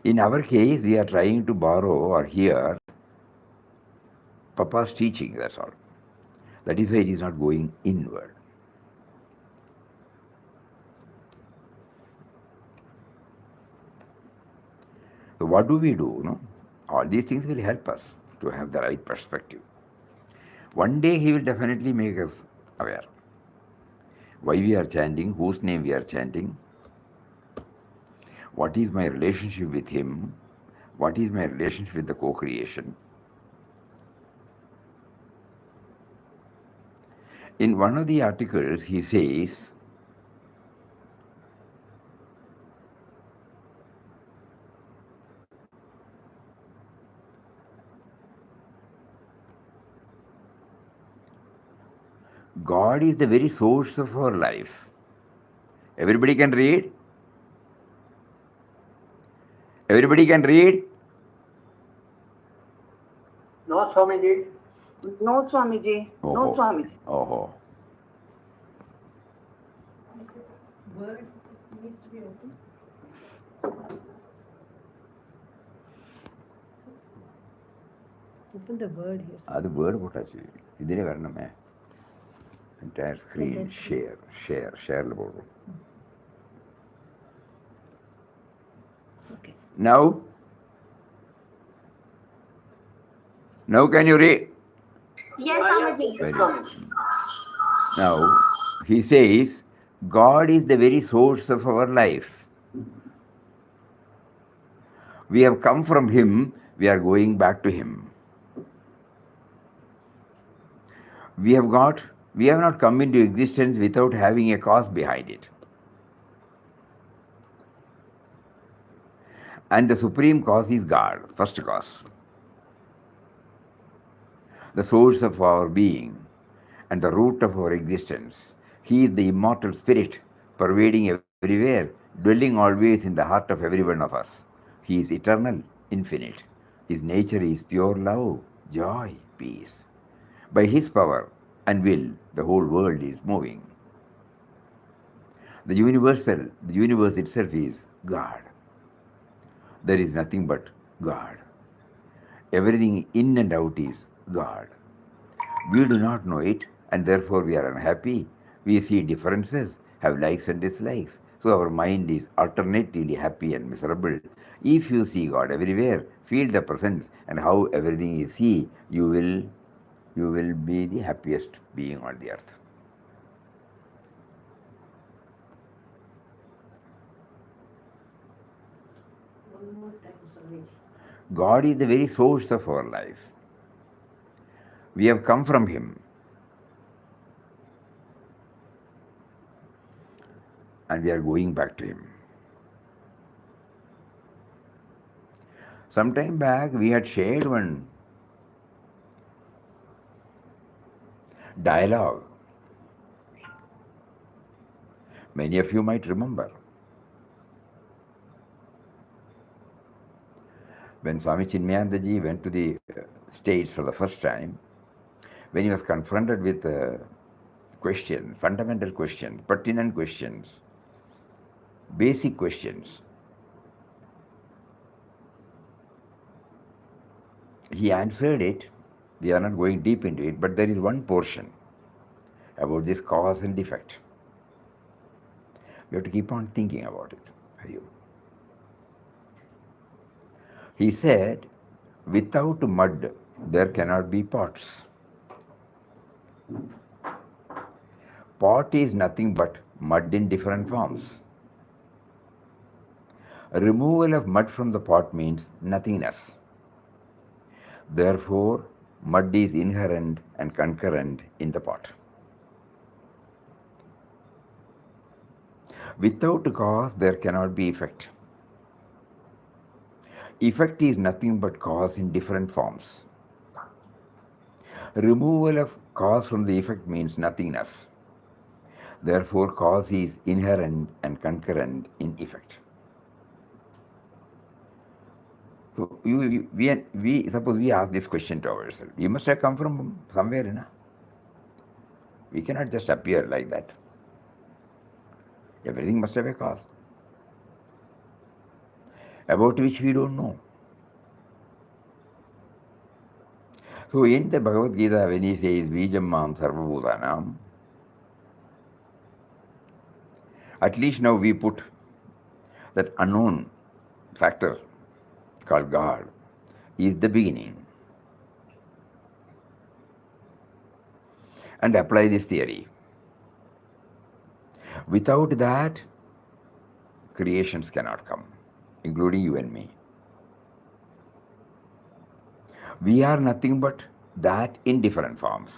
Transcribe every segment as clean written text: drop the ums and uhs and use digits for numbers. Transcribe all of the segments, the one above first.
In our case, we are trying to borrow or hear Papa's teaching, that's all. That is why it is not going inward. So, what do we do? No? All these things will help us to have the right perspective. One day He will definitely make us aware. Why we are chanting, whose name we are chanting, what is my relationship with Him, what is my relationship with the co creation. In one of the articles, he says, God is the very source of our life. Everybody can read? Everybody can read? No, Swamiji. No, Swamiji. No, Oh, Swamiji. oh. Word needs to be open. Open the word here. അത് word പോട്ടാச்சு ഇതിനെ വരണമേ entire screen ഷെയറിൽ പോകും Okay. Now can you read? Yes, Swamiji. Very good. Now he says God is the very source of our life. We have come from Him, we are going back to Him. We have not come into existence without having a cause behind it. And the supreme cause is God, first cause. The source of our being and the root of our existence. He is the immortal spirit pervading everywhere, dwelling always in the heart of every one of us. He is eternal, infinite. His nature is pure love, joy, peace. By His power and will, the whole world is moving. The universe itself is God. There is nothing but God. Everything in and out is God. We do not know it, and therefore we are unhappy. We see differences, have likes and dislikes. So our mind is alternatively happy and miserable. If you see God everywhere, feel the presence and how everything is He, you will be the happiest being on the earth. One more time, Swamiji. God is the very source of our life. We have come from Him. And we are going back to Him. Some time back, we had shared one dialogue. Many of you might remember. When Swami Chinmayanandaji went to the States for the first time, when he was confronted with questions, fundamental questions, pertinent questions, basic questions, he answered it. We are not going deep into it, but there is one portion about this cause and effect. We have to keep on thinking about it. He said, without mud, there cannot be pots. Pot is nothing but mud in different forms. Removal of mud from the pot means nothingness. Therefore, mud is inherent and concurrent in the pot. Without cause, there cannot be effect. Effect is nothing but cause in different forms. Removal of cause from the effect means nothingness. Therefore, cause is inherent and concurrent in effect. So, we suppose we ask this question to ourselves. You must have come from somewhere, you know? We cannot just appear like that. Everything must have a cause. about which we don't know. So in the Bhagavad Gita, when he says Bijam Mam Sarvabhutanam, at least now we put that unknown factor called God is the beginning and apply this theory. Without that, creations cannot come, including you and me. We are nothing but that in different forms.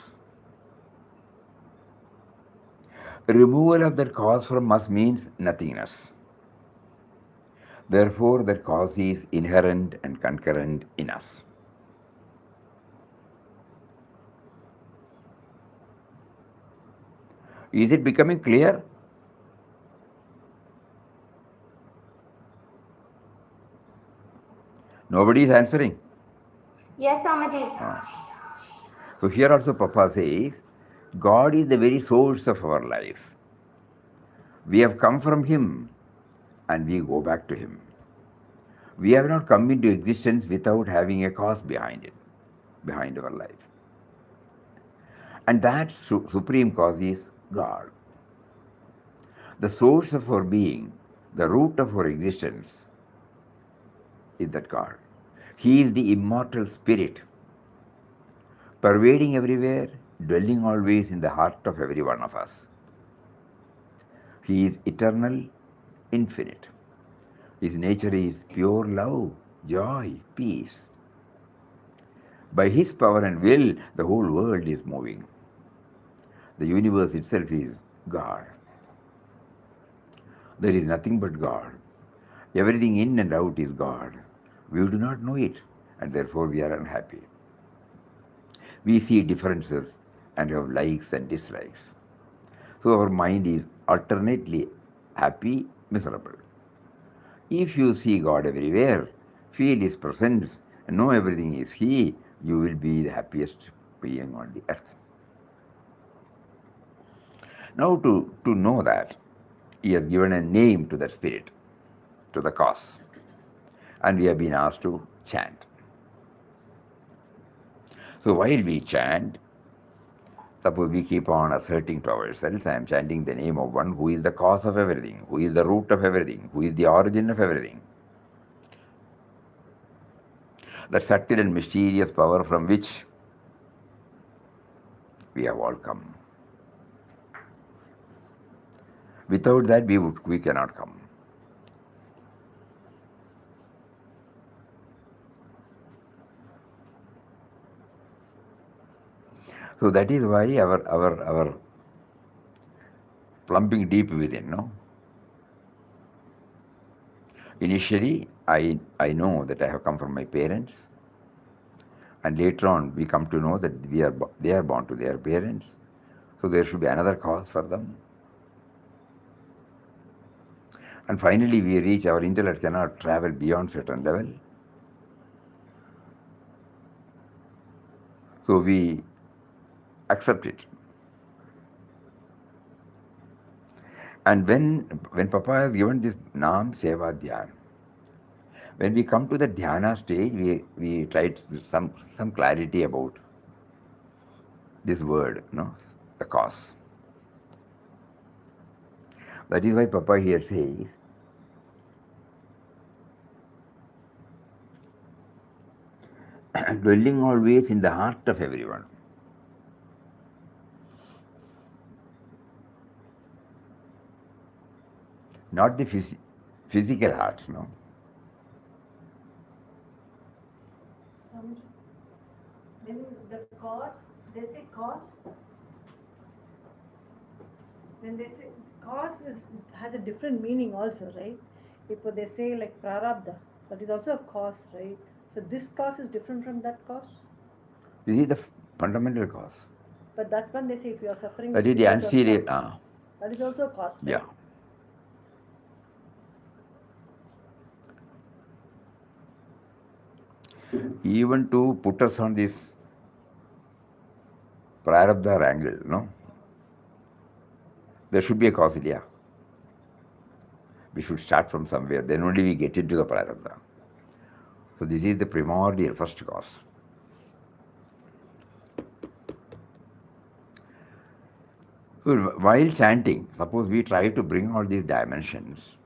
Removal of that cause from us means nothingness. Therefore, that cause is inherent and concurrent in us. Is it becoming clear? Nobody is answering. Yes, Swamiji. So here also Papa says, God is the very source of our life. We have come from Him and we go back to Him. We have not come into existence without having a cause behind it, behind our life. And that supreme cause is God. The source of our being, the root of our existence is that God. He is the immortal spirit, pervading everywhere, dwelling always in the heart of every one of us. He is eternal, infinite. His nature is pure love, joy, peace. By His power and will, the whole world is moving. The universe itself is God. There is nothing but God. Everything in and out is God. We do not know it, and therefore we are unhappy. We see differences and have likes and dislikes. So our mind is alternately happy, miserable. If you see God everywhere, feel His presence, and know everything is He, you will be the happiest being on the earth. Now to know that, He has given a name to that spirit, to the cause. And we have been asked to chant. So while we chant, suppose we keep on asserting to ourselves, I am chanting the name of one who is the cause of everything, who is the root of everything, who is the origin of everything. That subtle and mysterious power from which we have all come. Without that, we cannot come. So that is why our plumbing deep within, no? Initially, I know that I have come from my parents, and later on we come to know that they are born to their parents, so there should be another cause for them. And finally we reach, our intellect cannot travel beyond certain level. So we accept it. And when Papa has given this Nam Seva Dhyan, when we come to the dhyana stage, we try some clarity about this word, no? The cause. That is why Papa here says, dwelling always in the heart of everyone. Not the physical heart, no? When the cause, they say cause. When they say cause has a different meaning also, right? If they say like prarabdha, that is also a cause, right? So this cause is different from that cause. This is the fundamental cause. But that one they say if you are suffering, That is the anterior. That is also a cause. Right? Yeah. Even to put us on this prarabdha angle, no? There should be a cause, yeah. We should start from somewhere, then only we get into the prarabdha. So this is the primordial first cause. So while chanting, suppose we try to bring all these dimensions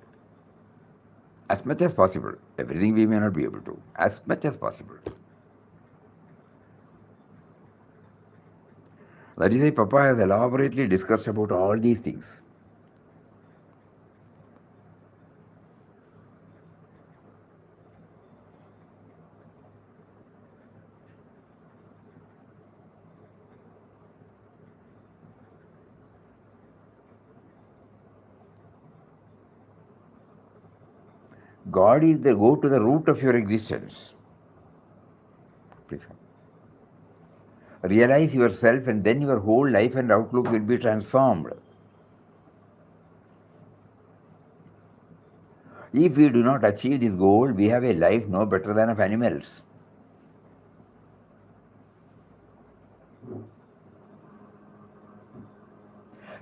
as much as possible. Everything we may not be able to, as much as possible. That is why Papa has elaborately discussed about all these things. God is the go to the root of your existence. Please. Realize yourself, and then your whole life and outlook will be transformed. If we do not achieve this goal, we have a life no better than of animals.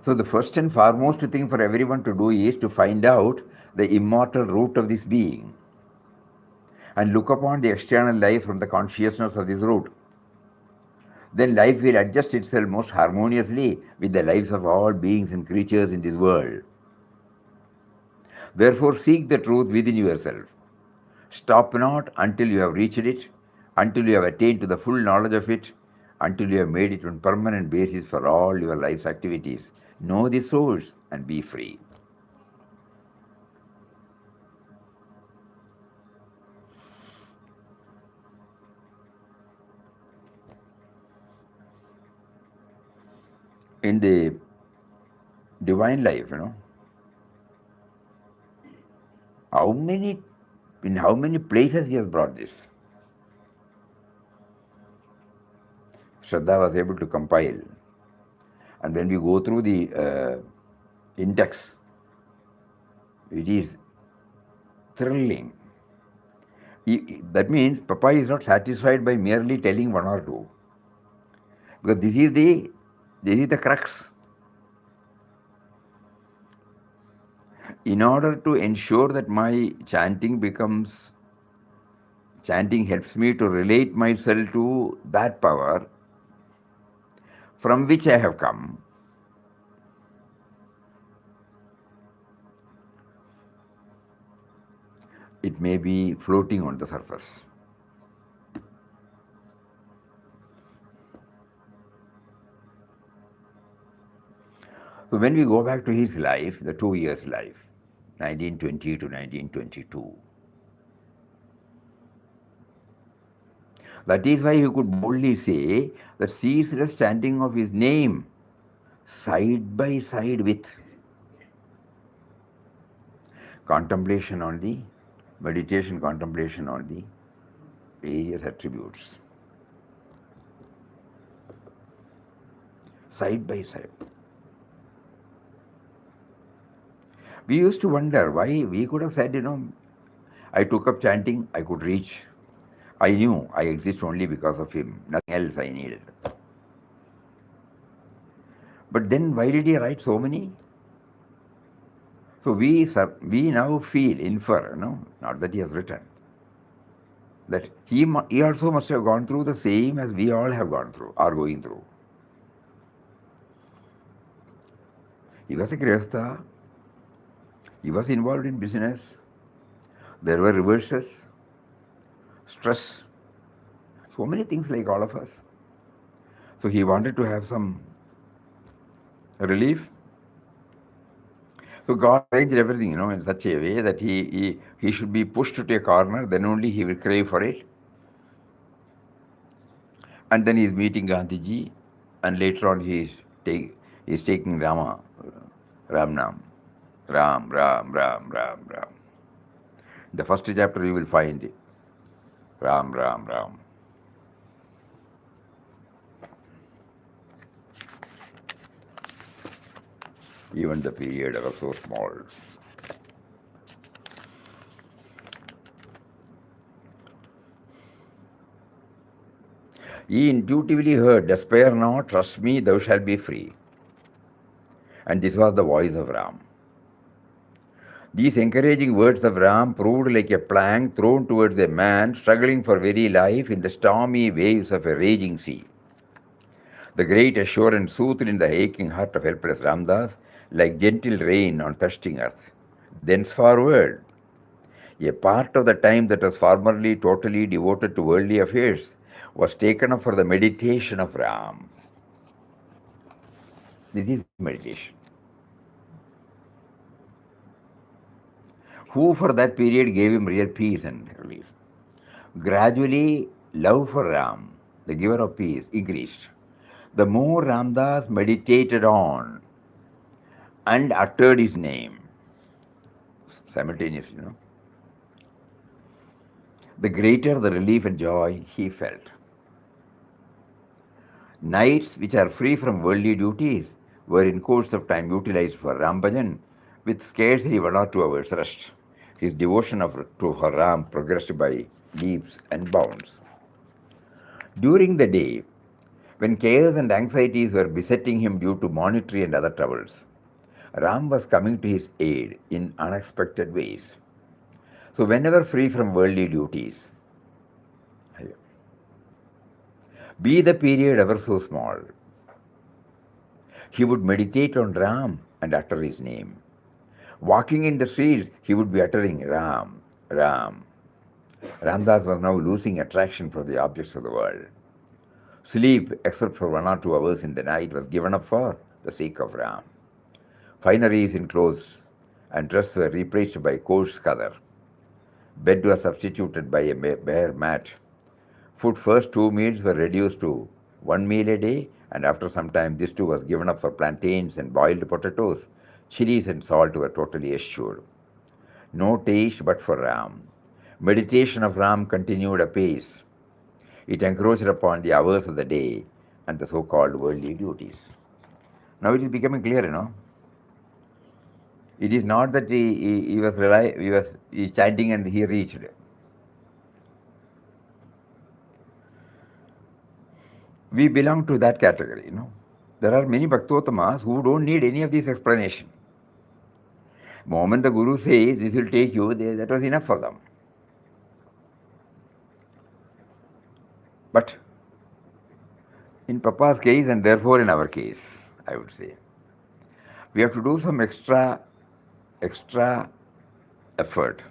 So the first and foremost thing for everyone to do is to find out the immortal root of this being and look upon the external life from the consciousness of this root. Then life will adjust itself most harmoniously with the lives of all beings and creatures in this world. Therefore, seek the truth within yourself. Stop not until you have reached it, until you have attained to the full knowledge of it, until you have made it on permanent basis for all your life's activities. Know the source and be free. In the divine life, in how many places he has brought this. Shraddha was able to compile. And when we go through the index, it is thrilling. That means Papa is not satisfied by merely telling one or two. Because this is the crux. In order to ensure that my chanting helps me to relate myself to that power from which I have come, it may be floating on the surface. So when we go back to his life, the 2 years life, 1920 to 1922, that is why he could boldly say that ceaseless chanting of his name side by side with contemplation on the meditation, contemplation on the various attributes. Side by side. We used to wonder why we could have said, I took up chanting, I could reach. I knew I exist only because of him, nothing else I needed. But then why did he write so many? So we now infer, not that he has written, that he also must have gone through the same as we all have gone through, are going through. He was a Grihastha. He was involved in business. There were reverses, stress, so many things like all of us. So he wanted to have some relief. So God arranged everything, in such a way that he should be pushed to a corner, then only he will crave for it. And then he is meeting Gandhiji, and later on he is taking Ram Nam. Ram. The first chapter you will find Ram. Even the period was so small. He intuitively heard, despair not, trust me, thou shalt be free. And this was the voice of Ram. These encouraging words of Ram proved like a plank thrown towards a man struggling for very life in the stormy waves of a raging sea. The great assurance soothed in the aching heart of helpless Ramdas like gentle rain on thirsting earth. Thenceforward, a part of the time that was formerly totally devoted to worldly affairs was taken up for the meditation of Ram. This is meditation. Who for that period gave him real peace and relief. Gradually, love for Ram, the giver of peace, increased. The more Ramdas meditated on and uttered his name simultaneously, the greater the relief and joy he felt. Nights which are free from worldly duties were in course of time utilized for Ram Bhajan with scarcely 1 or 2 hours rest. His devotion for Ram progressed by leaps and bounds. During the day, when cares and anxieties were besetting him due to monetary and other troubles, Ram was coming to his aid in unexpected ways. So, whenever free from worldly duties, be the period ever so small, he would meditate on Ram and utter his name. Walking in the streets, he would be uttering Ram, Ram. Ramdas was now losing attraction for the objects of the world. Sleep, except for 1 or 2 hours in the night, was given up for the sake of Ram. Fineries in clothes and dress were replaced by coarse color. Bed was substituted by a bare mat. Food first 2 meals were reduced to 1 meal a day, and after some time this too was given up for plantains and boiled potatoes. Chilies and salt were totally eschewed. No taste but for Ram. Meditation of Ram continued apace. It encroached upon the hours of the day and the so-called worldly duties. Now it is becoming clear. It is not that he was chanting and he reached. We belong to that category. There are many Bhaktotamas who don't need any of this explanation. The moment the Guru says this will take you, that was enough for them. But in Papa's case and therefore in our case, I would say, we have to do some extra effort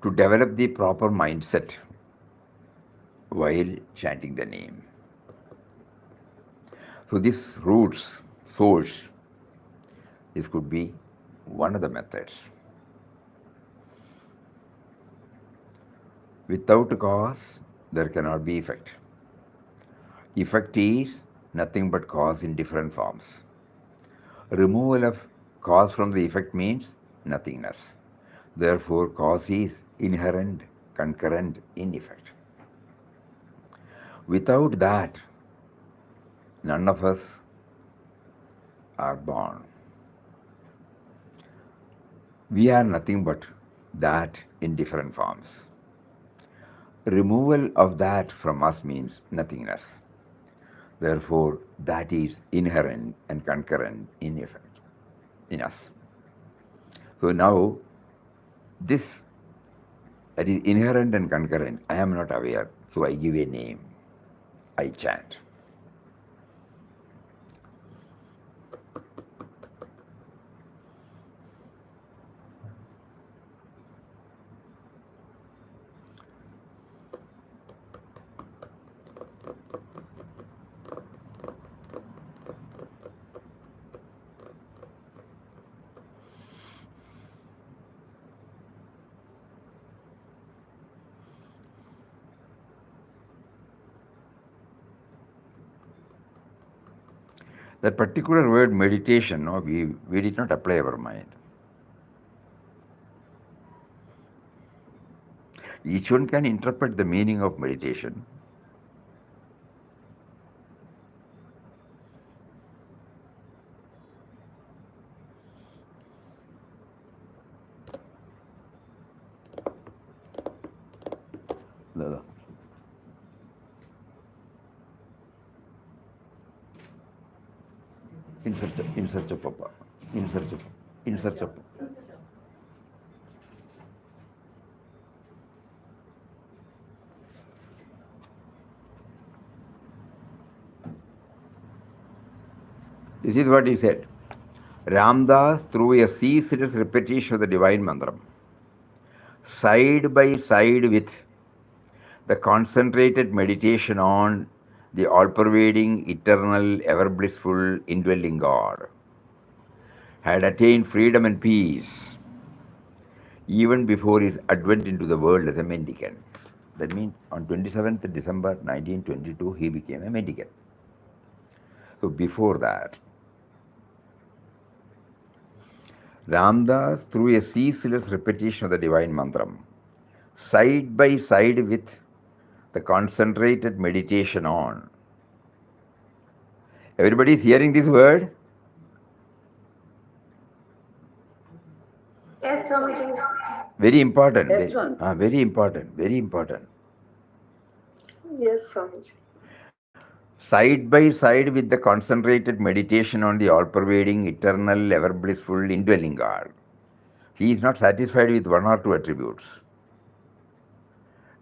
to develop the proper mindset while chanting the name. So this roots, source, this could be one of the methods. Without cause, there cannot be effect. Effect is nothing but cause in different forms. Removal of cause from the effect means nothingness. Therefore, cause is inherent, concurrent in effect. Without that, none of us are born. We are nothing but that in different forms. Removal of that from us means nothingness. Therefore, that is inherent and concurrent in effect in us. So now, this that is inherent and concurrent, I am not aware, so I give a name. I chant. That particular word meditation, we did not apply our mind. Each one can interpret the meaning of meditation. In search of Papa. In search of. In search of. This is what he said. Ramdas, through a ceaseless repetition of the divine mantram, side by side with the concentrated meditation on the all-pervading, eternal, ever-blissful, indwelling God, had attained freedom and peace even before his advent into the world as a mendicant. That means on 27th December 1922, he became a mendicant. So before that, Ramdas, through a ceaseless repetition of the divine mantram, side by side with the concentrated meditation on. Everybody is hearing this word? Yes, Swamiji. Very important. Yes, Swami. Very important. Very important. Yes, Swamiji. Side by side with the concentrated meditation on the all-pervading, eternal, ever-blissful, indwelling God. He is not satisfied with one or two attributes.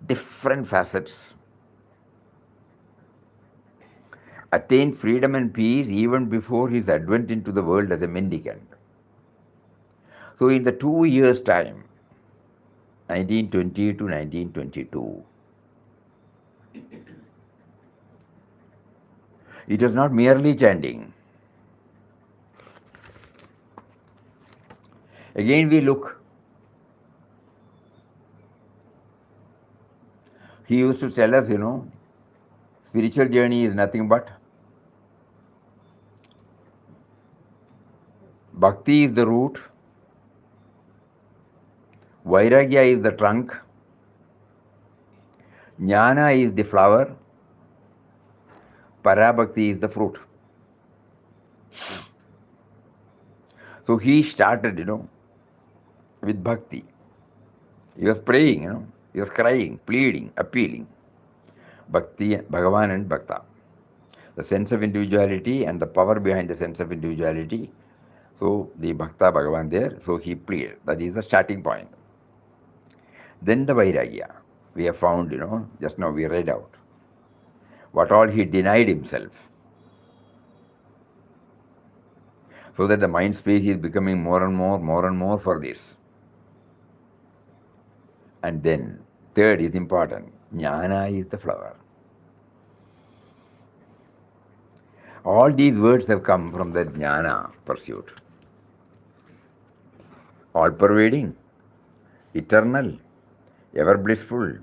Different facets. Attained freedom and peace even before his advent into the world as a mendicant. So in the 2 years' time, 1920 to 1922, it was not merely chanting. Again we look. He used to tell us, spiritual journey is nothing but bhakti is the root, vairagya is the trunk, jnana is the flower, parabhakti is the fruit. So he started, with bhakti. He was praying, he was crying, pleading, appealing. Bhakti, Bhagavan and Bhakta. The sense of individuality and the power behind the sense of individuality. So the Bhakta, Bhagavan there, so he pleaded. That is the starting point. Then the Vairagya. We have found, just now we read out. What all he denied himself. So that the mind space is becoming more and more for this. And then, third is important. Jnana is the flower. All these words have come from the jnana pursuit. All-pervading, eternal, ever-blissful,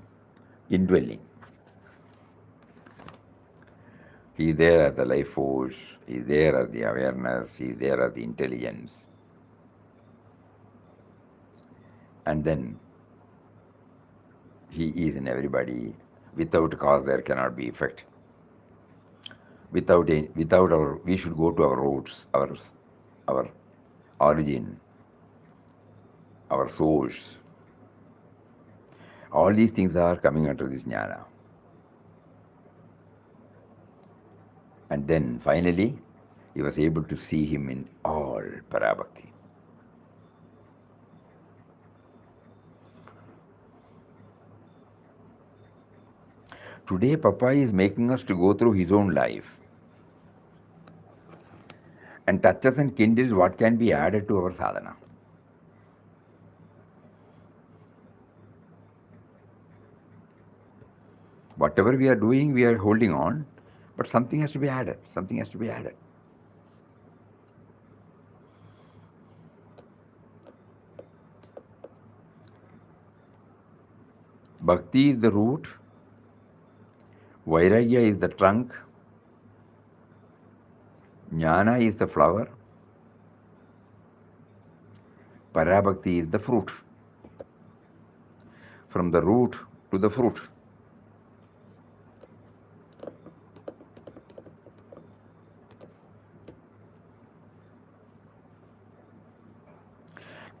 indwelling. He is there as the life force, he is there as the awareness, he is there as the intelligence. And then, he is in everybody. Without cause there cannot be effect. Without our, we should go to our roots, our origin, our source. All these things are coming under this jnana. And then finally, he was able to see him in all parabhakti. Today, Papa is making us to go through his own life and touches and kindles what can be added to our sadhana. Whatever we are doing, we are holding on, but something has to be added. Something has to be added. Bhakti is the root, Vairagya is the trunk, Jnana is the flower, Parabhakti is the fruit. From the root to the fruit.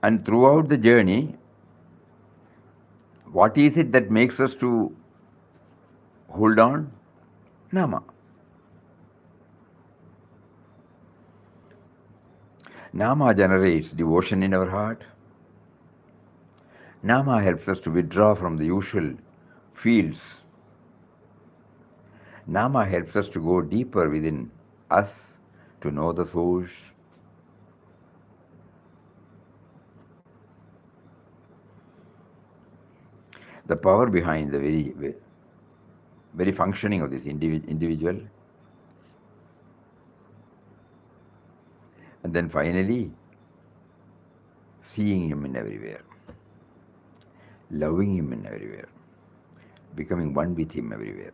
And throughout the journey, what is it that makes us to hold on? Nama. Nama generates devotion in our heart. Nama helps us to withdraw from the usual fields. Nama helps us to go deeper within us to know the source. The power behind the very functioning of this individual. And then finally, seeing him in everywhere, loving him in everywhere, becoming one with him everywhere.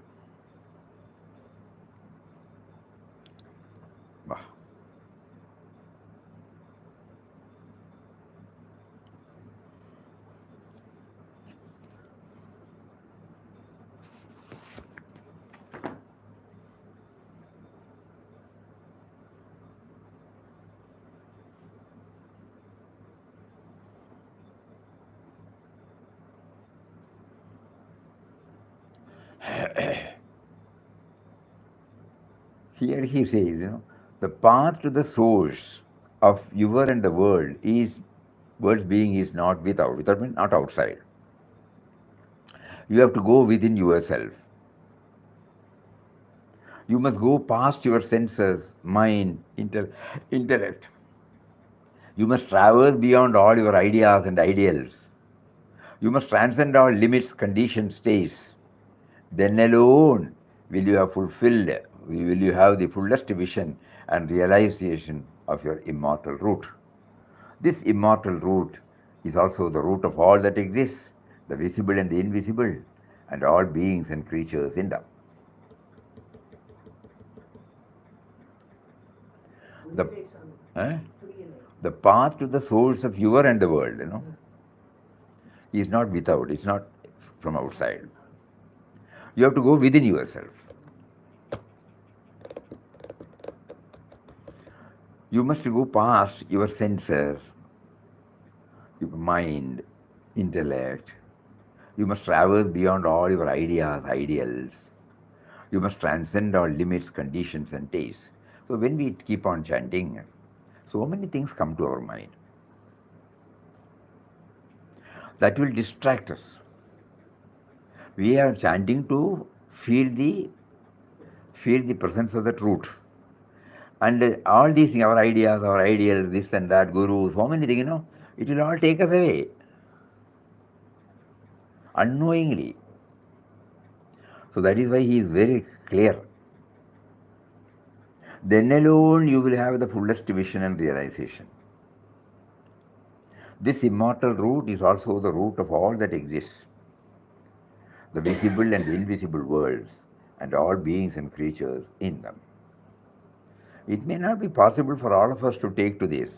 Wow. Here he says, the path to the source of your and the world is, world's being is not without. Without means not outside. You have to go within yourself. You must go past your senses, mind, intellect. You must traverse beyond all your ideas and ideals. You must transcend all limits, conditions, states. Then alone will you have fulfilled, will you have the fullest vision and realization of your immortal root. This immortal root is also the root of all that exists, the visible and the invisible, and all beings and creatures in them. The path to the source of your and the world, is not without, it's not from outside. You have to go within yourself. You must go past your senses, your mind, intellect. You must traverse beyond all your ideas, ideals. You must transcend all limits, conditions, and tastes. So when we keep on chanting, so many things come to our mind. That will distract us. We are chanting to feel the presence of the truth. And all these things, our ideas, our ideals, this and that, guru, so many things, it will all take us away. Unknowingly. So that is why he is very clear. Then alone you will have the fullest vision and realization. This immortal root is also the root of all that exists, the visible and invisible worlds, and all beings and creatures in them. It may not be possible for all of us to take to this,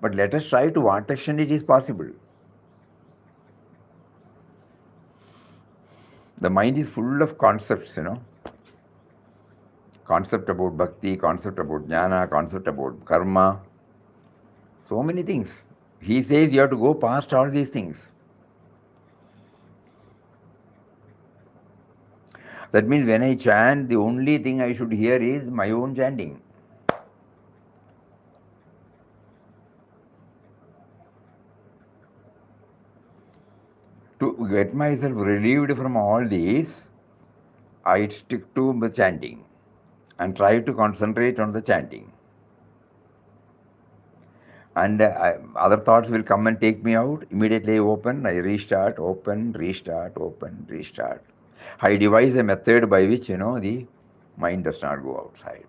but let us try to what extent it is possible. The mind is full of concepts, Concept about bhakti, concept about jnana, concept about karma, so many things. He says you have to go past all these things. That means when I chant, the only thing I should hear is my own chanting. To get myself relieved from all these, I stick to the chanting and try to concentrate on the chanting. And other thoughts will come and take me out. Immediately open, I restart, open, restart, open, restart. I devise a method by which, the mind does not go outside.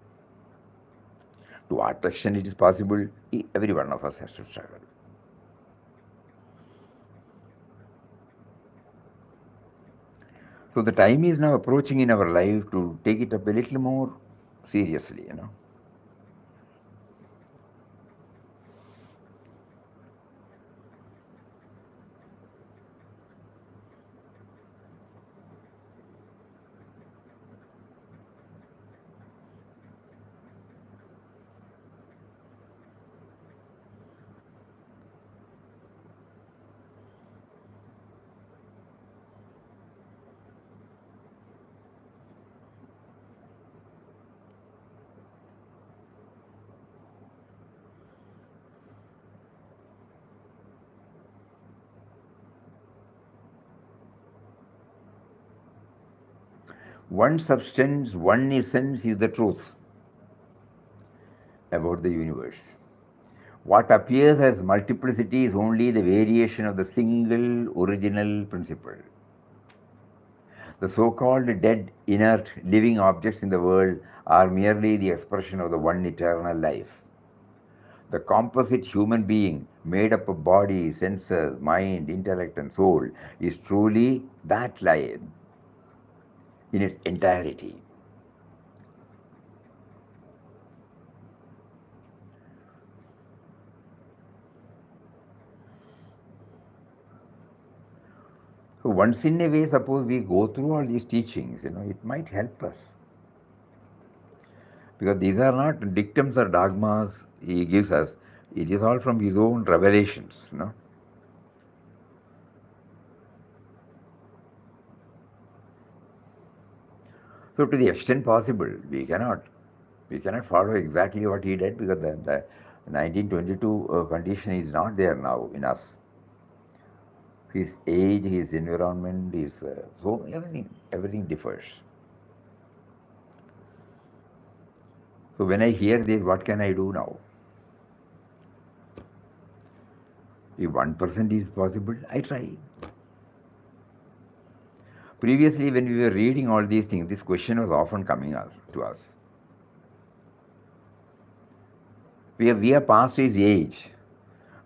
To what extent it is possible, every one of us has to struggle. So the time is now approaching in our life to take it up a little more seriously, One substance, one essence is the truth about the universe. What appears as multiplicity is only the variation of the single original principle. The so called dead, inert, living objects in the world are merely the expression of the one eternal life. The composite human being, made up of body, senses, mind, intellect, and soul, is truly that life in its entirety. So once in a way, suppose we go through all these teachings, it might help us. Because these are not dictums or dogmas he gives us. It is all from his own revelations. So to the extent possible, we cannot follow exactly what he did, because the 1922 condition is not there now in us. His age, his environment, so everything differs. So when I hear this, what can I do now? If 1% is possible, I try. Previously, when we were reading all these things, this question was often coming to us. We are past his age.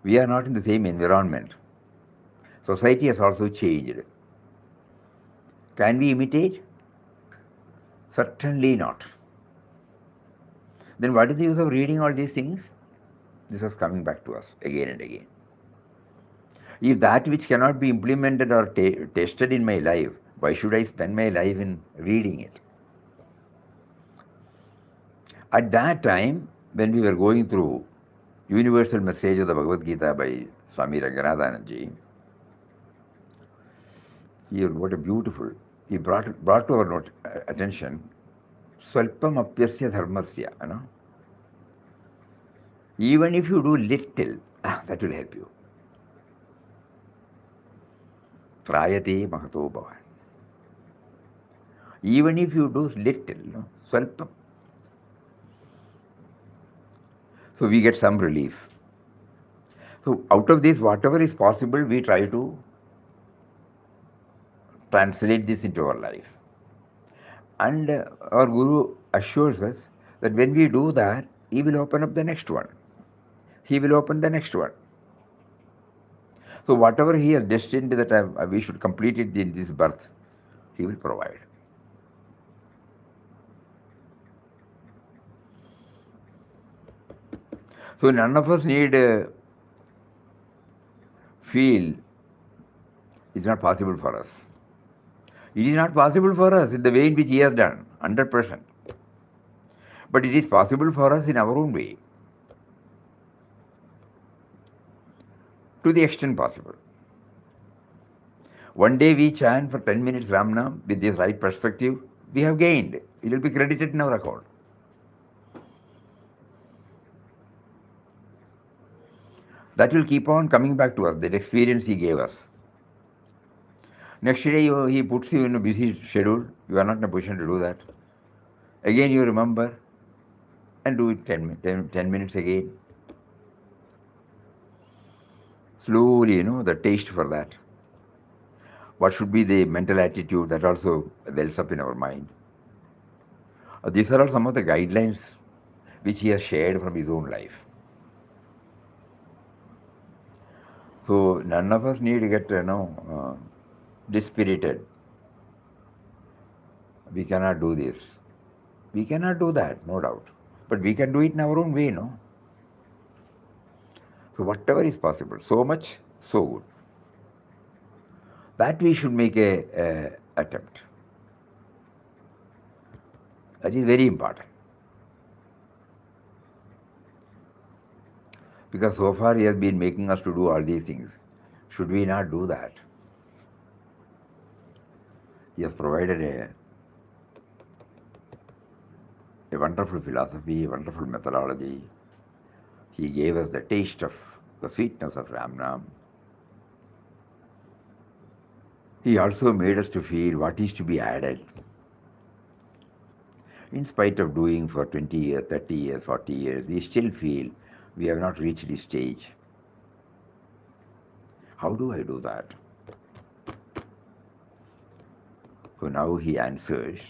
We are not in the same environment. Society has also changed. Can we imitate? Certainly not. Then what is the use of reading all these things? This was coming back to us again and again. If that which cannot be implemented or tested in my life, why should I spend my life in reading it? At that time, when we were going through Universal Message of the Bhagavad Gita by Swami Ranganathananji, what a beautiful, he brought to our attention, Swalpam apyasya dharmasya, even if you do little, that will help you. Trayate mahato bhava. Even if you do little, swalpam. So we get some relief. So out of this, whatever is possible, we try to translate this into our life. And our Guru assures us that when we do that, he will open up the next one. He will open the next one. So whatever he has destined that we should complete it in this birth, he will provide. So none of us need feel it's not possible for us. It is not possible for us in the way in which he has done, 100%. But it is possible for us in our own way, to the extent possible. One day we chant for 10 minutes Ramnam with this right perspective, we have gained. It will be credited in our account. That will keep on coming back to us, that experience he gave us. Next day he puts you in a busy schedule, you are not in a position to do that. Again you remember and do it 10 minutes again. Slowly, the taste for that. What should be the mental attitude, that also wells up in our mind. These are all some of the guidelines which he has shared from his own life. So none of us need to get, dispirited. We cannot do this. We cannot do that, no doubt. But we can do it in our own way, no? So whatever is possible, so much, so good. That we should make a attempt. That is very important. Because so far he has been making us to do all these things. Should we not do that? He has provided a wonderful philosophy, a wonderful methodology. He gave us the taste of the sweetness of Ramnam. He also made us to feel what is to be added. In spite of doing for 20 years, 30 years, 40 years, we still feel we have not reached this stage. How do I do that? So now he answers,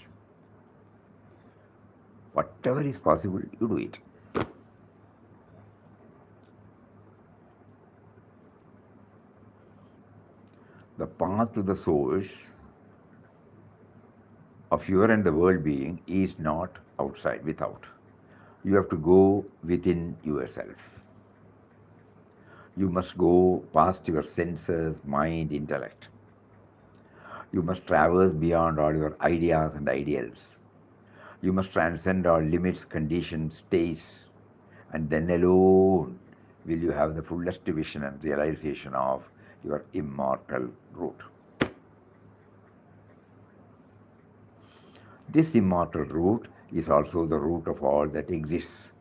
whatever is possible, you do it. The path to the source of your and the world being is not outside, without. You have to go within yourself. You must go past your senses, mind, intellect. You must traverse beyond all your ideas and ideals. You must transcend all limits, conditions, states, and then alone will you have the fullest vision and realization of your immortal root. This immortal root is also the root of all that exists,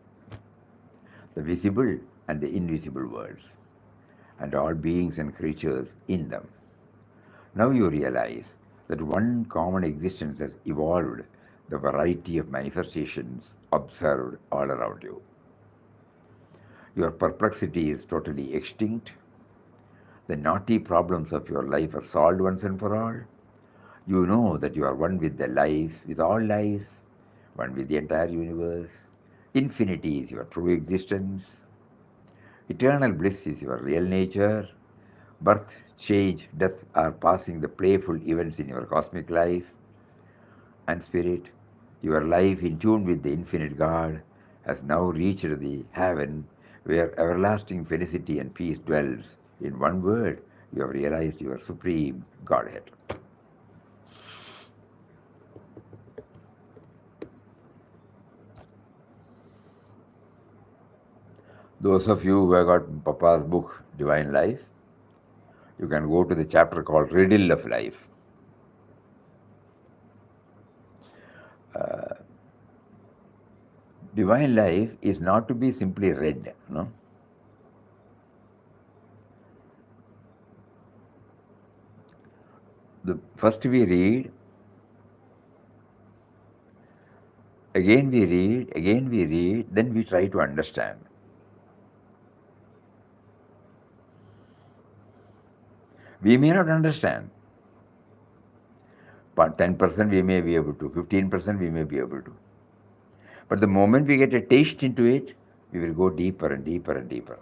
the visible and the invisible worlds, and all beings and creatures in them. Now you realize that one common existence has evolved the variety of manifestations observed all around you. Your perplexity is totally extinct. The knotty problems of your life are solved once and for all. You know that you are one with the life, with all lives, one with the entire universe. Infinity is your true existence. Eternal bliss is your real nature. Birth, change, death are passing the playful events in your cosmic life. And spirit, your life in tune with the infinite God has now reached the heaven where everlasting felicity and peace dwells. In one word, you have realized your supreme Godhead. Those of you who have got Papa's book, Divine Life, you can go to the chapter called Riddle of Life. Divine life is not to be simply read, no? First we read, again we read, then we try to understand. We may not understand, but 10% we may be able to, 15% we may be able to. But the moment we get a taste into it, we will go deeper and deeper and deeper.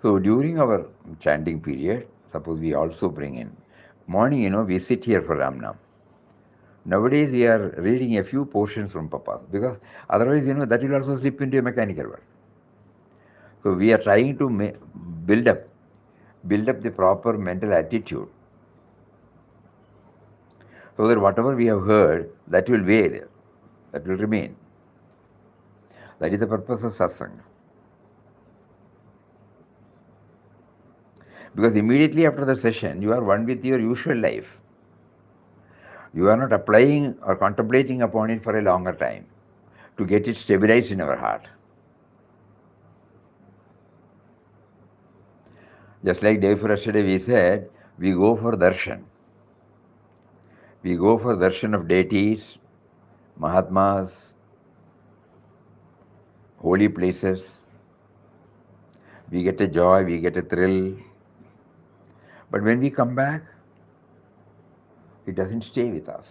So during our chanting period, suppose we also bring in, morning, we sit here for Ramnam. Nowadays we are reading a few portions from Papa, because otherwise, that will also slip into a mechanical world. So we are trying to build up the proper mental attitude, so that whatever we have heard, that will be there, that will remain. That is the purpose of Satsang. Because immediately after the session, you are one with your usual life. You are not applying or contemplating upon it for a longer time to get it stabilized in our heart. Just like day before yesterday we said, we go for darshan. We go for darshan of deities, Mahatmas, holy places. We get a joy, we get a thrill. But when we come back, it doesn't stay with us.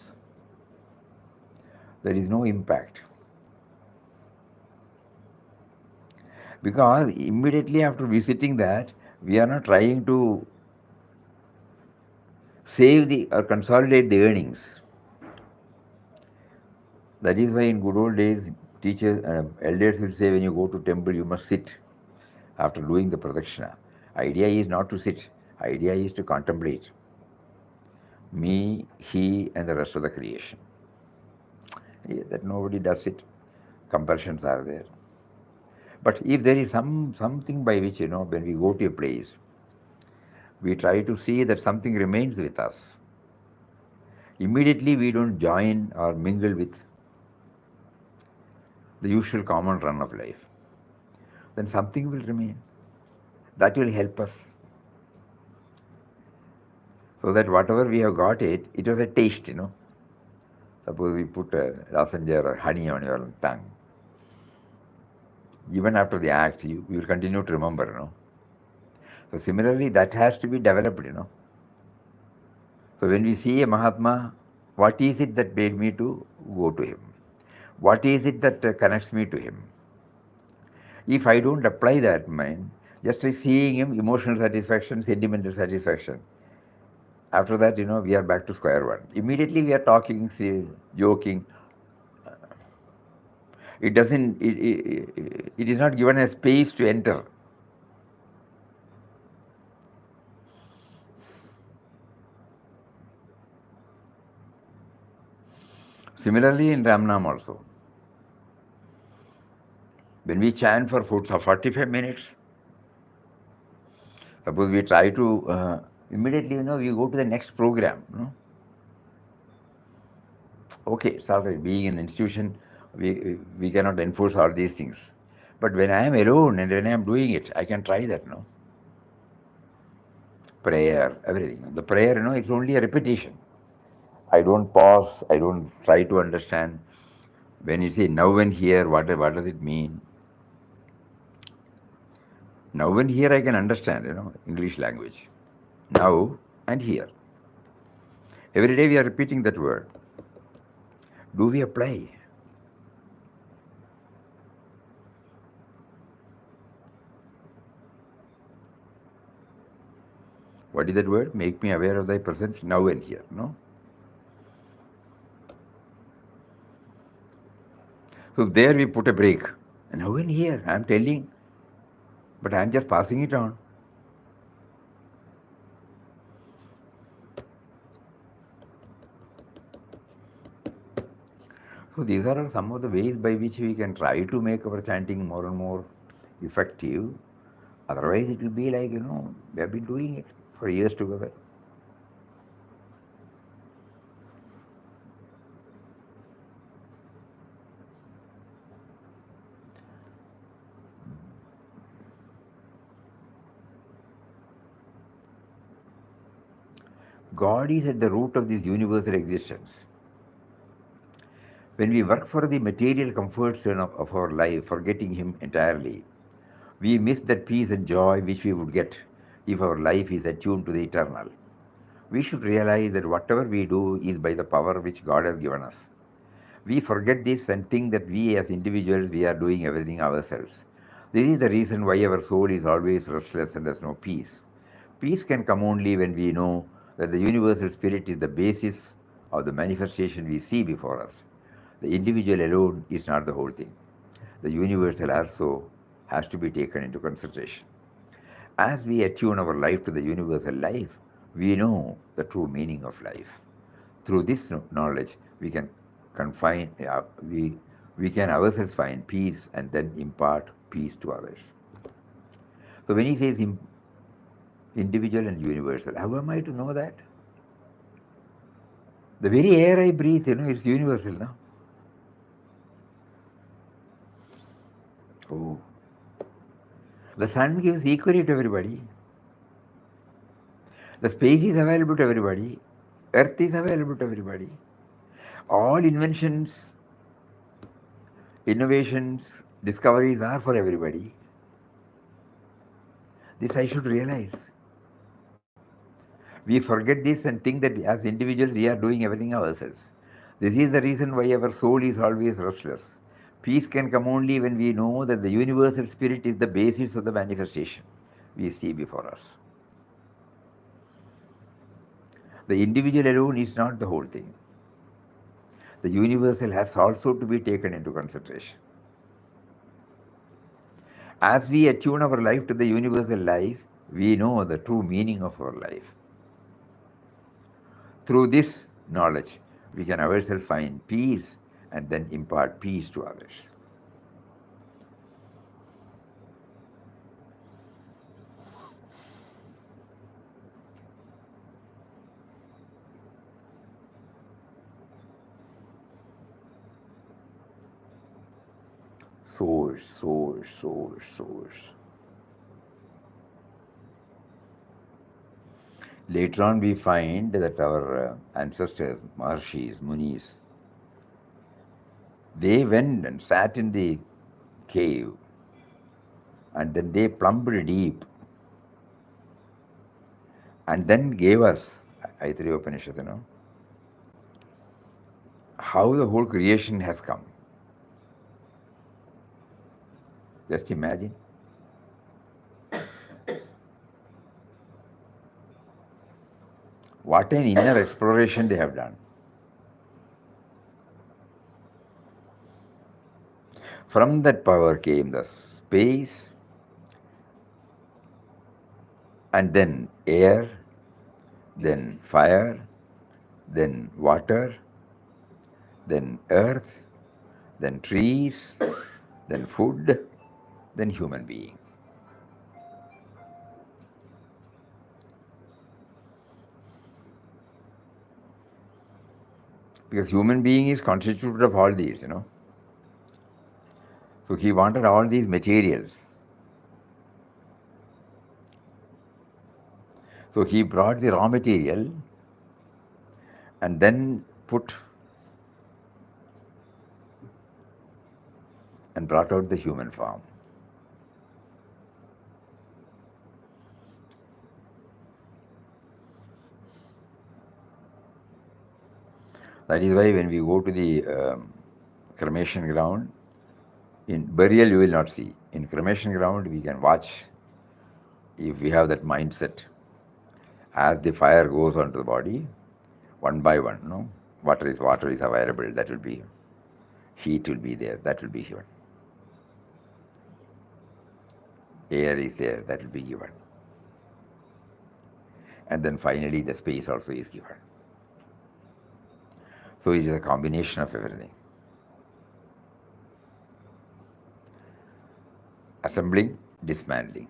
There is no impact. Because immediately after visiting that, we are not trying to save or consolidate the earnings. That is why in good old days, teachers, elders will say when you go to temple, you must sit after doing the pradakshina. Idea is not to sit. Idea is to contemplate me, he, and the rest of the creation. That nobody does it. Compulsions are there. But if there is something by which, when we go to a place, we try to see that something remains with us. Immediately we don't join or mingle with the usual common run of life. Then something will remain. That will help us. So that whatever we have got it, it was a taste, Suppose we put a lozenge or honey on your tongue. Even after the act, you will continue to remember. So similarly, that has to be developed. So when we see a Mahatma, what is it that made me to go to him? What is it that connects me to him? If I don't apply that mind, just by seeing him, emotional satisfaction, sentimental satisfaction. After that, we are back to square one. Immediately we are talking, joking. It doesn't. It is not given a space to enter. Similarly, in Ramnam also, when we chant for 45 minutes, suppose we try to immediately, we go to the next program. Okay, it's all right. Being an institution, we cannot enforce all these things. But when I am alone and when I am doing it, I can try that. Prayer, everything. The prayer, it's only a repetition. I don't pause. I don't try to understand. When you say now and here, what does it mean? Now and here, I can understand. English language. Now and here. Every day we are repeating that word. Do we apply? What is that word? Make me aware of thy presence now and here. No? So there we put a break. Now and here, I'm telling, but I'm just passing it on. So these are some of the ways by which we can try to make our chanting more and more effective. Otherwise, it will be like, we have been doing it for years together. God is at the root of this universal existence. When we work for the material comforts of our life, forgetting Him entirely, we miss that peace and joy which we would get if our life is attuned to the eternal. We should realize that whatever we do is by the power which God has given us. We forget this and think that we as individuals, we are doing everything ourselves. This is the reason why our soul is always restless and there's no peace. Peace can come only when we know that the universal spirit is the basis of the manifestation we see before us. The individual alone is not the whole thing. The universal also has to be taken into consideration. As we attune our life to the universal life, we know the true meaning of life. Through this knowledge, we can we can ourselves find peace and then impart peace to others. So when he says individual and universal, how am I to know that? The very air I breathe, it's universal, no? Oh. The sun gives equally to everybody. The space is available to everybody. Earth is available to everybody. All inventions, innovations, discoveries are for everybody. This I should realize. We forget this and think that as individuals we are doing everything ourselves. This is the reason why our soul is always restless. Peace can come only when we know that the universal spirit is the basis of the manifestation we see before us. The individual alone is not the whole thing. The universal has also to be taken into consideration. As we attune our life to the universal life, we know the true meaning of our life. Through this knowledge, we can ourselves find peace and then impart peace to others. Source, source, source, source. Later on, we find that our ancestors, Maharshis, Munis, they went and sat in the cave and then they plumbed deep and then gave us, Aitreya Upanishad, how the whole creation has come. Just imagine. What an inner exploration they have done. From that power came the space and then air, then fire, then water, then earth, then trees, then food, then human being. Because human being is constituted of all these, So he wanted all these materials. So he brought the raw material and then brought out the human form. That is why when we go to the cremation ground, in burial you will not see. In cremation ground we can watch, if we have that mindset, as the fire goes onto the body, one by one, water is available, that will be, heat will be there, that will be given. Air is there, that will be given. And then finally the space also is given. So it is a combination of everything. Assembling, dismantling.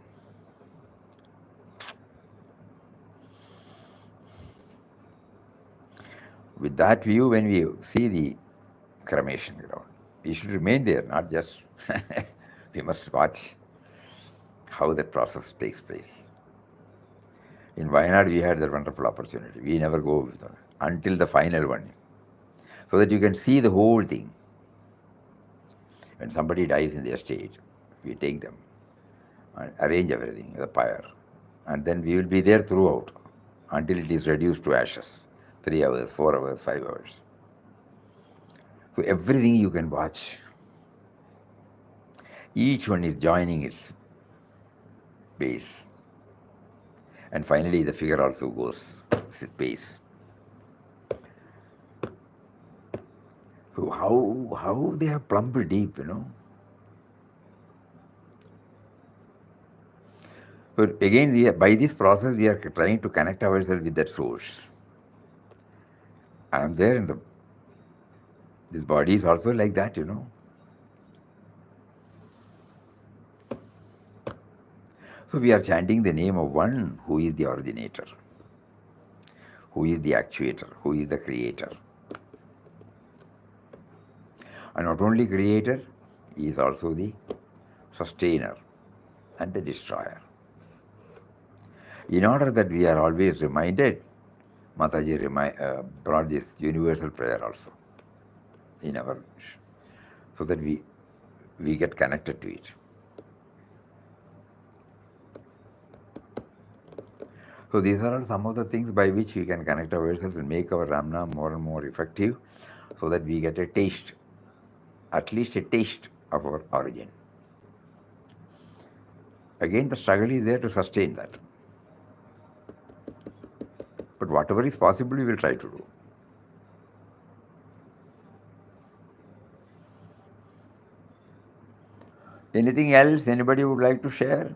With that view, when we see the cremation ground, we should remain there, not just we must watch how the process takes place. In Wayanad, we had that wonderful opportunity. We never go until the final one, so that you can see the whole thing. When somebody dies in the estate, we take them and arrange everything, the pyre, and then we will be there throughout until it is reduced to ashes. 3 hours, 4 hours, 5 hours. So everything you can watch. Each one is joining its base. And finally the figure also goes its base. So how they have plumbed deep, So again, by this process, we are trying to connect ourselves with that source. I am there in this body is also like that, So we are chanting the name of one who is the originator, who is the actuator, who is the creator. And not only creator, he is also the sustainer and the destroyer. In order that we are always reminded, Mataji brought this universal prayer also in our, so that we get connected to it. So these are some of the things by which we can connect ourselves and make our Ramna more and more effective, so that we get a taste, at least a taste of our origin. Again, the struggle is there to sustain that. But whatever is possible, we will try to do. Anything else anybody would like to share?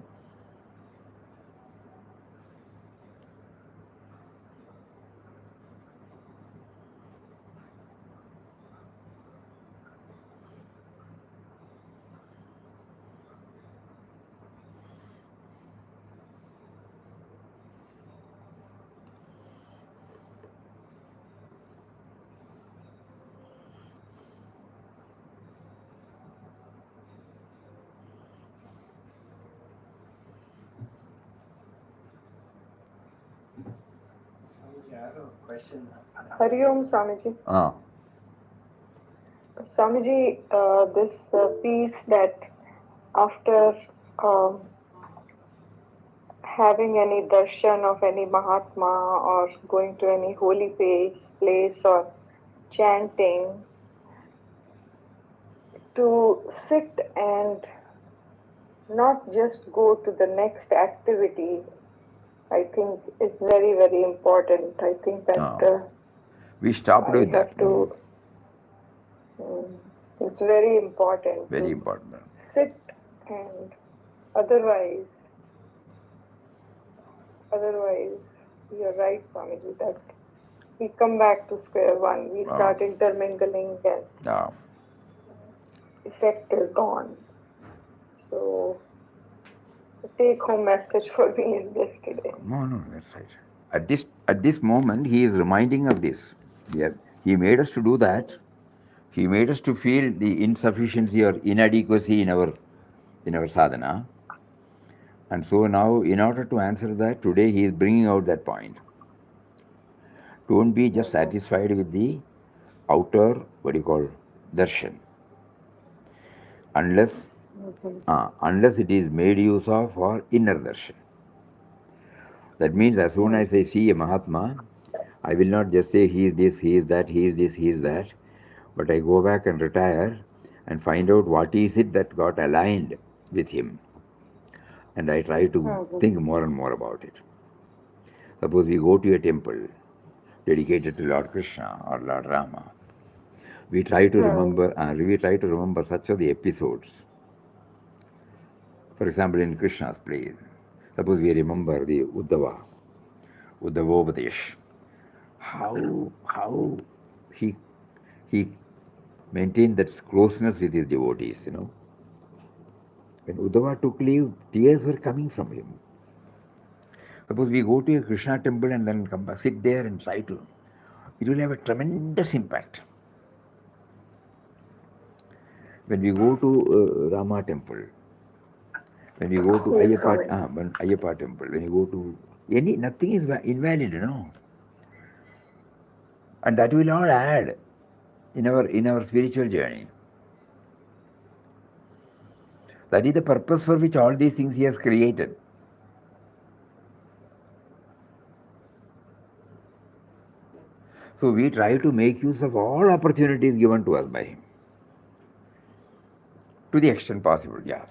Hari Om Swamiji. Ah, Swamiji, this piece that after um, having any darshan of any Mahatma or going to any holy place or chanting, to sit and not just go to the next activity, I think is very, very important. I think that we stopped I with that. have to, it's very important Very to important. sit and otherwise, you're right, Swamiji, that we come back to square one. We start intermingling and Yeah. effect is gone. So the take-home message for me is this today. No, that's right. At this moment, he is reminding of this. Yeah. He made us to do that. He made us to feel the insufficiency or inadequacy in our sadhana. And so now, in order to answer that, today he is bringing out that point. Don't be just satisfied with the outer, darshan. Unless it is made use of for inner darshan. That means as soon as I see a Mahatma, I will not just say he is this, he is that, he is this, he is that, but I go back and retire and find out what is it that got aligned with him. And I try to think more and more about it. Suppose we go to a temple dedicated to Lord Krishna or Lord Rama. We try to remember such of the episodes. For example, in Krishna's place, suppose we remember the Uddhavopadesh, how he maintained that closeness with his devotees, When Uddhava took leave, tears were coming from him. Suppose we go to a Krishna temple and then come back, sit there and try to, it will have a tremendous impact. When we go to Rama temple, when we go to Ayyappa temple, when you go to nothing is invalid, And that will all add in our spiritual journey. That is the purpose for which all these things he has created. So we try to make use of all opportunities given to us by him. To the extent possible, yes.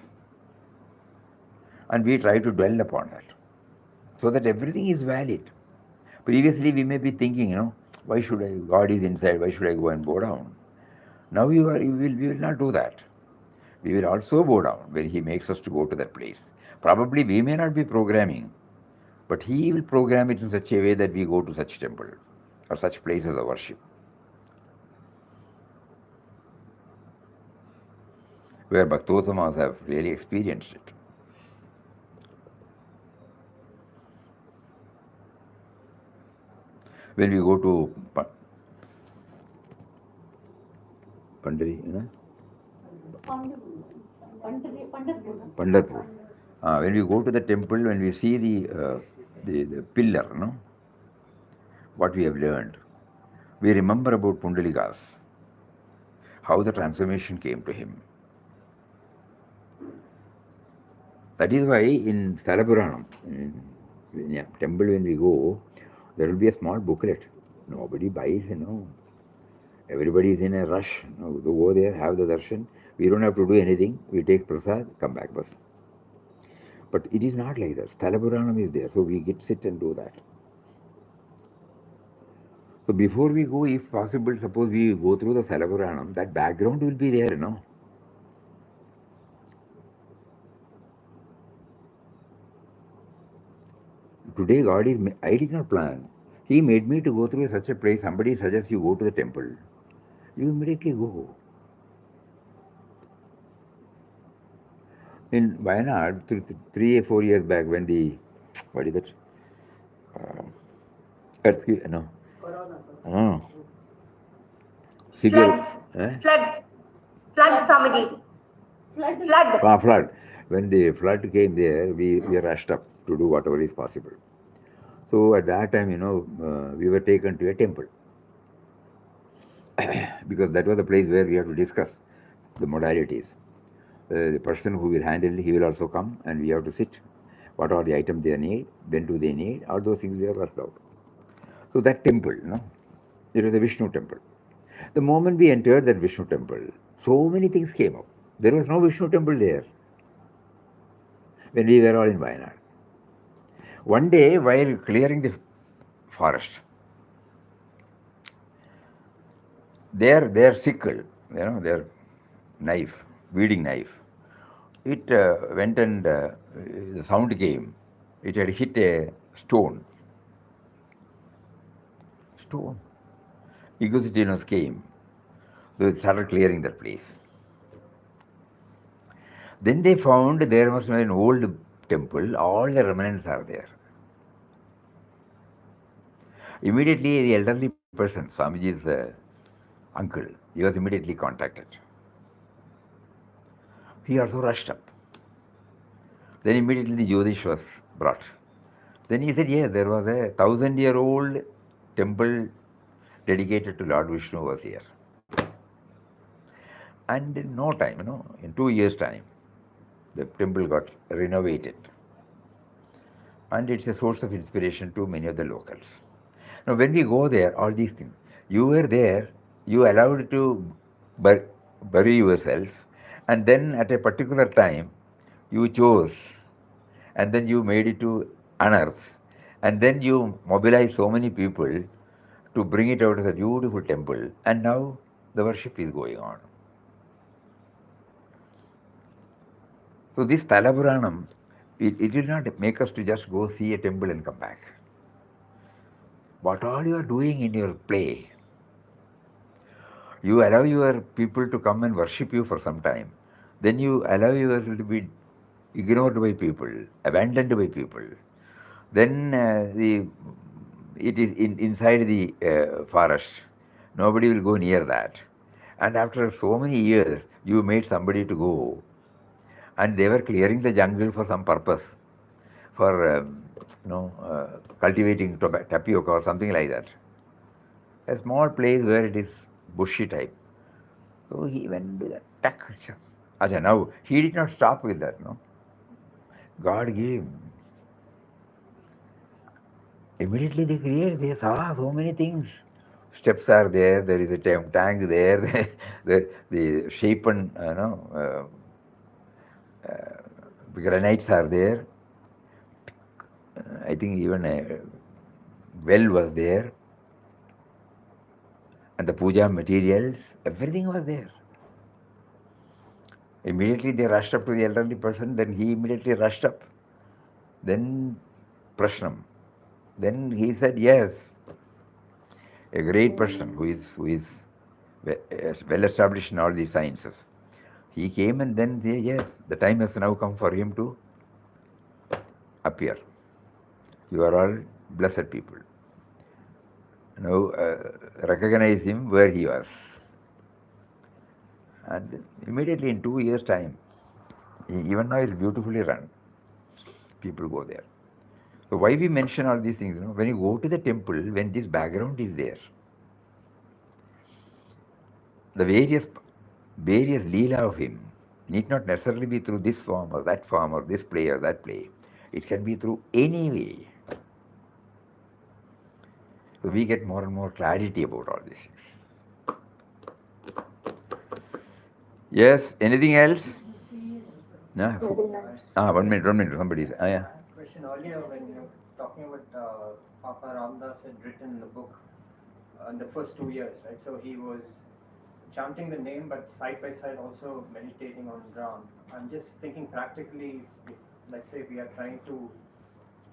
And we try to dwell upon that. So that everything is valid. Previously we may be thinking, why should I, God is inside, why should I go and bow down? Now we will not do that. We will also bow down when he makes us to go to that place. Probably we may not be programming, but he will program it in such a way that we go to such temple or such places of worship, where Bhaktosamas have really experienced it. When we go to Pandharpur. When we go to the temple, when we see the pillar, what we have learned, we remember about Pundalikas, how the transformation came to him. That is why in Stalapuranam, in temple when we go, there will be a small booklet. Nobody buys, Everybody is in a rush. To go there, have the darshan. We don't have to do anything. We take prasad, come back, bus. But it is not like that. Stalapuranam is there, so we sit and do that. So before we go, if possible, suppose we go through the Stalapuranam, that background will be there, Today God I did not plan. He made me to go through such a place. Somebody suggests you go to the temple. You immediately go. In Wayanad, 3 or 4 years back, when what is that? Earthquake, no. Corona. Floods. Floods, Swamiji. Flood. When the flood came there, we rushed up to do whatever is possible. So at that time, we were taken to a temple because that was the place where we have to discuss the modalities. The person who will handle it, he will also come and we have to sit. What are the items they need? When do they need? All those things we have worked out. So that temple, it was a Vishnu temple. The moment we entered that Vishnu temple, so many things came up. There was no Vishnu temple there when we were all in Wayanad. One day, while clearing the forest, their sickle, their knife, weeding knife, it went and the sound came. It had hit a stone. Stone. Ecositinos came. So they started clearing that place. Then they found there must be an old temple. All the remnants are there. Immediately, the elderly person, Swamiji's uncle, he was immediately contacted. He also rushed up. Then immediately the Jyotish was brought. Then he said, yes, there was a 1,000-year-old temple dedicated to Lord Vishnu was here. And in no time, in 2 years' time, the temple got renovated. And it's a source of inspiration to many of the locals. Now, when we go there, all these things, you were there, you allowed to bury yourself, and then at a particular time, you chose, and then you made it to unearth, and then you mobilized so many people to bring it out as a beautiful temple, and now the worship is going on. So this Talapuranam, it will not make us to just go see a temple and come back. What all you are doing in your play, you allow your people to come and worship you for some time. Then you allow yourself to be ignored by people, abandoned by people. Then it is inside the forest. Nobody will go near that. And after so many years, you made somebody to go. And they were clearing the jungle for some purpose, for cultivating tapioca or something like that. A small place where it is bushy type. So he went to that. Acha, now he did not stop with that, no. God gave. Immediately they saw so many things. Steps are there, there is a tank there, the shapen, granites are there. I think even a well was there. And the puja materials, everything was there. Immediately they rushed up to the elderly person, then he immediately rushed up. Then Prashnam. Then he said, yes, a great person who is well established in all these sciences. He came and then said, yes, the time has now come for him to appear. You are all blessed people. Now recognize him where he was. And immediately in 2 years' time, even now it's beautifully run. People go there. So why we mention all these things? When you go to the temple, when this background is there, the various leela of him need not necessarily be through this form or that form or this play or that play. It can be through any way. So we get more and more clarity about all these things. Yes, anything else? No? Very nice. 1 minute, somebody. Yeah. Question earlier when you were talking about Papa Ramdas had written in the book in the first 2 years, right? So he was chanting the name, but side by side also meditating on ground. I'm just thinking practically, if let's say we are trying to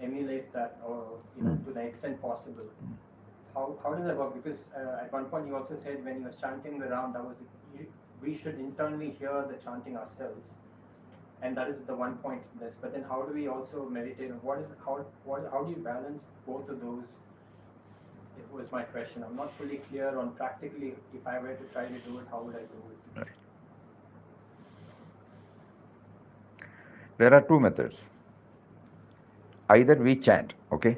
emulate that, or to the extent possible, how does that work? Because at one point you also said when you were chanting the Ram, we should internally hear the chanting ourselves. And that is the one point in this. But then how do we also meditate? How do you balance both of those? It was my question. I'm not fully clear on practically, if I were to try to do it, how would I do it? Right. There are two methods. Either we chant, okay?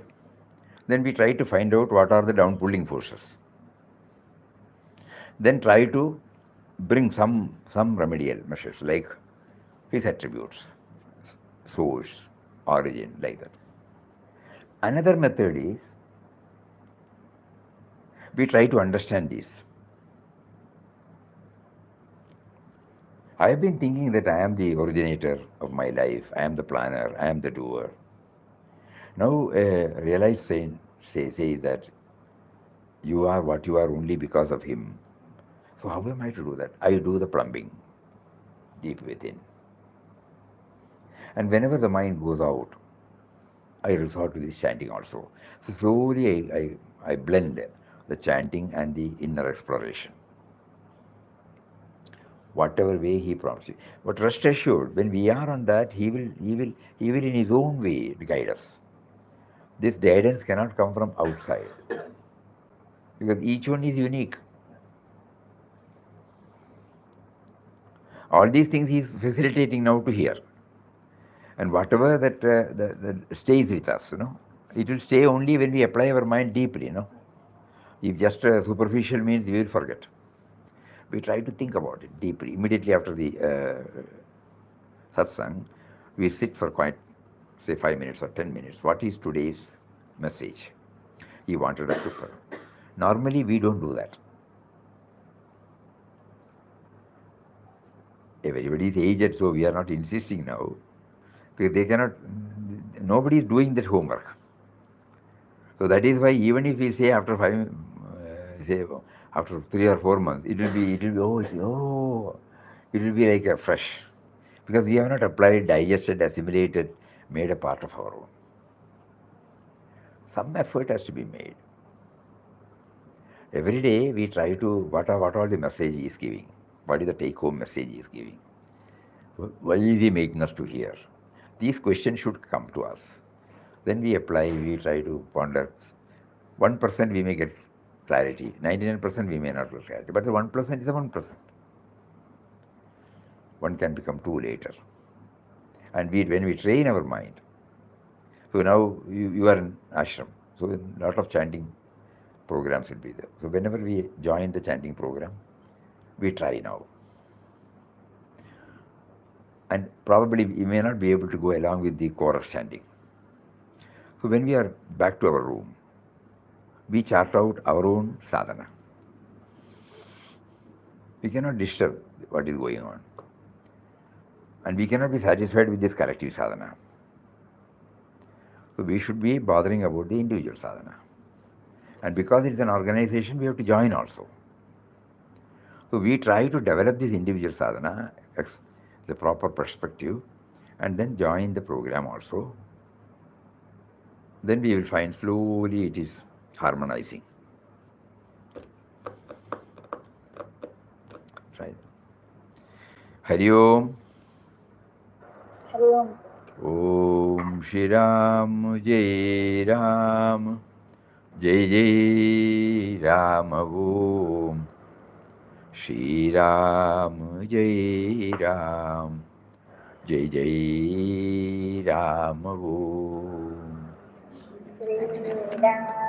Then we try to find out what are the down pulling forces. Then try to bring some remedial measures like his attributes, source, origin, like that. Another method is we try to understand this. I have been thinking that I am the originator of my life, I am the planner, I am the doer. Now, realize says that you are what you are only because of him. So, how am I to do that? I do the plumbing deep within. And whenever the mind goes out, I resort to this chanting also. So, slowly I blend the chanting and the inner exploration. Whatever way he prompts you. But rest assured, when we are on that, he will in his own way guide us. This guidance cannot come from outside because each one is unique. All these things he is facilitating now to hear, and whatever that stays with us, it will stay only when we apply our mind deeply. If just superficial means we will forget. We try to think about it deeply. Immediately after the satsang, we sit for quite, say, 5 minutes or 10 minutes. What is today's message? He wanted us to pray. Normally, we don't do that. Everybody is aged, so we are not insisting now. Because they cannot, nobody is doing that homework. So that is why even if we say after after 3 or 4 months, it will be it will be like a fresh, because we have not applied, digested, assimilated, made a part of our own. Some effort has to be made. Every day we try to what all the message he is giving, what is the take-home message he is giving, why is he making us to hear? These questions should come to us. Then we apply, we try to ponder. 1% we may get clarity, 99% we may not get clarity, but the 1% is the 1%. One can become 2 later. And when we train our mind, so now you are in ashram, so a lot of chanting programs will be there. So whenever we join the chanting program, we try now. And probably we may not be able to go along with the chorus chanting. So when we are back to our room, we chart out our own sadhana. We cannot disturb what is going on. And we cannot be satisfied with this collective sadhana. So we should be bothering about the individual sadhana. And because it's an organization, we have to join also. So we try to develop this individual sadhana, the proper perspective, and then join the program also. Then we will find slowly it is harmonizing. Right. Hari Om. Hari Om. Om Shri Ram Jai Ram Jai Jai Ram Om Shri Ram Jai Ram Jai Jai Ram Om Shri Ram